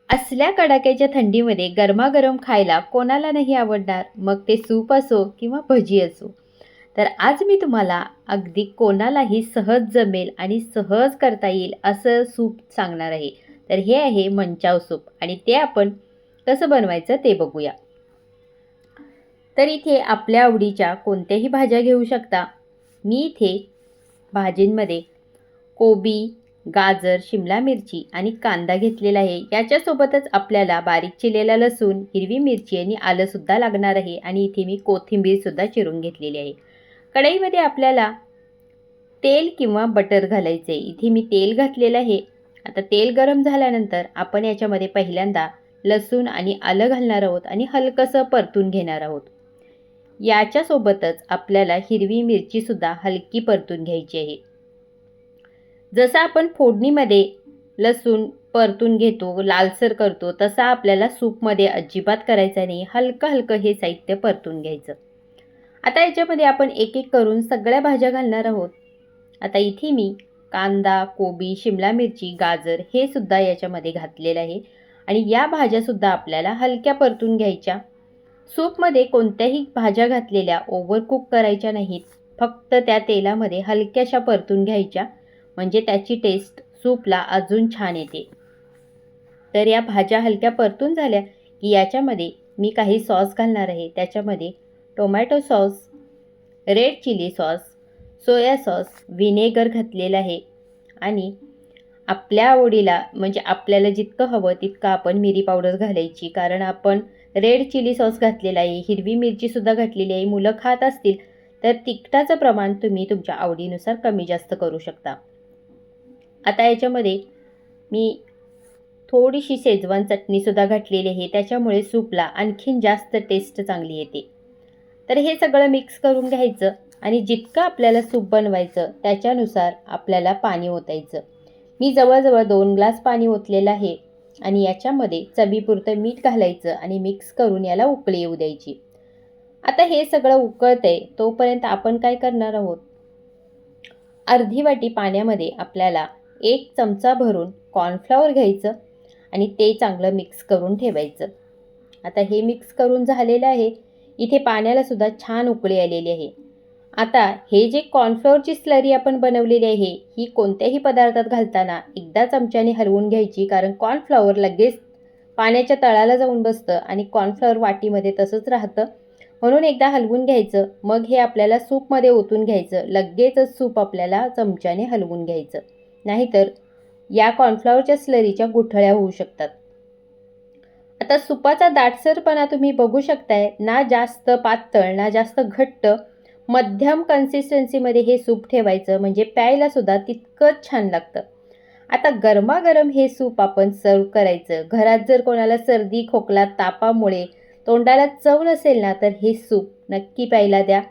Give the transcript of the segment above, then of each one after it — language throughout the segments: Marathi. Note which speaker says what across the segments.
Speaker 1: असल्या कडाक्याच्या थंडीमध्ये गरमागरम खायला कोणाला नाही आवडणार, मग ते सूप असो किंवा भजी असो. तर आज मी तुम्हाला अगदी कोणालाही सहज जमेल आणि सहज करता येईल असं सूप सांगणार आहे. तर हे आहे मंचाव सूप आणि ते आपण कसं बनवायचं ते बघूया. तर इथे आपल्या आवडीच्या कोणत्याही भाज्या घेऊ शकता. मी इथे भाजींमध्ये कोबी, गाजर, शिमला मिरची आणि कांदा घेतलेला आहे. याच्यासोबतच आपल्याला बारीक चिरलेला लसूण, हिरवी मिरची आणि आलंसुद्धा लागणार आहे आणि इथे मी कोथिंबीरसुद्धा चिरून घेतलेली आहे. कढईमध्ये आपल्याला तेल किंवा बटर घालायचे आहे. इथे मी तेल घातलेलं आहे. आता तेल गरम झाल्यानंतर आपण याच्यामध्ये पहिल्यांदा लसूण आणि आलं घालणार आहोत आणि हलकंसं परतून घेणार आहोत. याच्यासोबतच आपल्याला हिरवी मिरचीसुद्धा हलकी परतून घ्यायची आहे. जसं आपण फोडणीमध्ये लसूण परतून घेतो, लालसर करतो, तसा आपल्याला सूपमध्ये अजिबात करायचा नाही. हलकं हलकं हे साहित्य परतून घ्यायचं. आता याच्यामध्ये आपण एक एक करून सगळ्या भाज्या घालणार आहोत. आता इथे मी कांदा, कोबी, शिमला मिरची, गाजर हे सुद्धा याच्यामध्ये घातलेलं आहे आणि या भाज्यासुद्धा आपल्याला हलक्या परतून घ्यायच्या. सूपमध्ये कोणत्याही भाज्या घातलेल्या ओव्हरकुक करायच्या नाहीत. फक्त त्या तेलामध्ये हलक्याशा परतून घ्यायच्या, म्हणजे त्याची टेस्ट सूपला अजून छान येते. तर या भाज्या हलक्या परतून झाल्या की याच्यामध्ये मी काही सॉस घालणार आहे. त्याच्यामध्ये tomato sauce, red chilli sauce, soya sauce, vinegar घातलेलं आहे आणि आपल्या आवडीला म्हणजे आपल्याला जितकं हवं तितकं आपण मिरी पावडर घालायची, कारण आपण रेड चिली सॉस घातलेला आहे, हिरवी मिरचीसुद्धा घातलेली आहे. मुलं खात असतील तर तिखटाचं प्रमाण तुम्ही तुमच्या आवडीनुसार कमी जास्त करू शकता. आता याच्यामध्ये मी थोडीशी शेजवान चटणीसुद्धा घातलेली आहे. त्याच्यामुळे सूपला आणखीन जास्त टेस्ट चांगली येते. तर हे सगळं मिक्स करून घ्यायचं आणि जितकं आपल्याला सूप बनवायचं त्याच्यानुसार आपल्याला पाणी ओतायचं. मी जवळजवळ 2 ग्लास पाणी ओतलेलं आहे आणि याच्यामध्ये चवीपुरतं मीठ घालायचं आणि मिक्स करून याला उकळी येऊ द्यायची. आता हे सगळं उकळतंय तोपर्यंत आपण काय करणार आहोत, अर्धी वाटी पाण्यामध्ये आपल्याला 1 चमचा भरून कॉर्नफ्लॉवर घ्यायचं आणि ते चांगलं मिक्स करून ठेवायचं. आता हे मिक्स करून झालेलं आहे. इथे पाण्याला सुद्धा छान उकळी आलेली आहे. आता हे जे कॉर्नफ्लॉवरची स्लरी आपण बनवलेली आहे ही कोणत्याही पदार्थात घालताना एकदा चमच्याने हलवून घ्यायची, कारण कॉर्नफ्लॉवर लगेच पाण्याच्या तळाला जाऊन बसतं आणि कॉर्नफ्लॉवर वाटीमध्ये तसंच राहतं. म्हणून एकदा हलवून घ्यायचं, मग हे आपल्याला सूपमध्ये ओतून घ्यायचं. लगेचच सूप आपल्याला चमच्याने हलवून घ्यायचं, नाहीतर या कॉर्नफ्लॉवरच्या स्लरीच्या गुठळ्या होऊ शकतात. आता सुपाचा दाटसरपणा तुम्ही बघू शकताय, ना जास्त पातळ ना जास्त घट्ट, मध्यम कन्सिस्टन्सीमध्ये हे सूप ठेवायचं, म्हणजे प्यायलासुद्धा तितकंच छान लागतं. आता गरमागरम हे सूप आपण सर्व करायचं. घरात जर कोणाला सर्दी, खोकला, तापामुळे तोंडाला चव नसेल ना, तर हे सूप नक्की प्यायला द्या.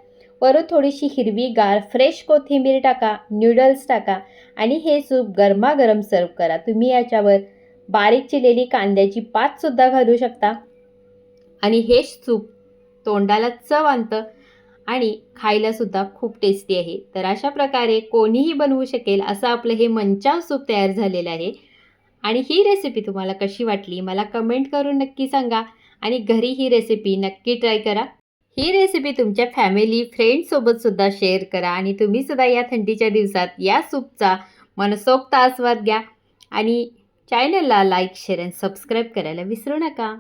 Speaker 1: वरून थोडीशी हिरवीगार फ्रेश कोथिंबीर टाका, नूडल्स टाका आणि हे सूप गरमागरम सर्व करा. तुम्ही याच्यावर बारीक चिरलेली कांद्याची पातसुद्धा घालू शकता आणि हे सूप तोंडाला चव आणतं आणि खायलासुद्धा खूप टेस्टी आहे. तर अशा प्रकारे कोणीही बनवू शकेल असं आपलं हे मंचाव सूप तयार झालेलं आहे. आणि ही रेसिपी तुम्हाला कशी वाटली मला कमेंट करून नक्की सांगा आणि घरी ही रेसिपी नक्की ट्राय करा. ही रेसिपी तुमच्या फॅमिली फ्रेंड्ससोबतसुद्धा शेअर करा आणि तुम्हीसुद्धा या थंडीच्या दिवसात या सूपचा मनसोक्त आस्वाद घ्या आणि चॅनलला लाईक, शेअर आणि सबस्क्राईब करायला विसरू नका.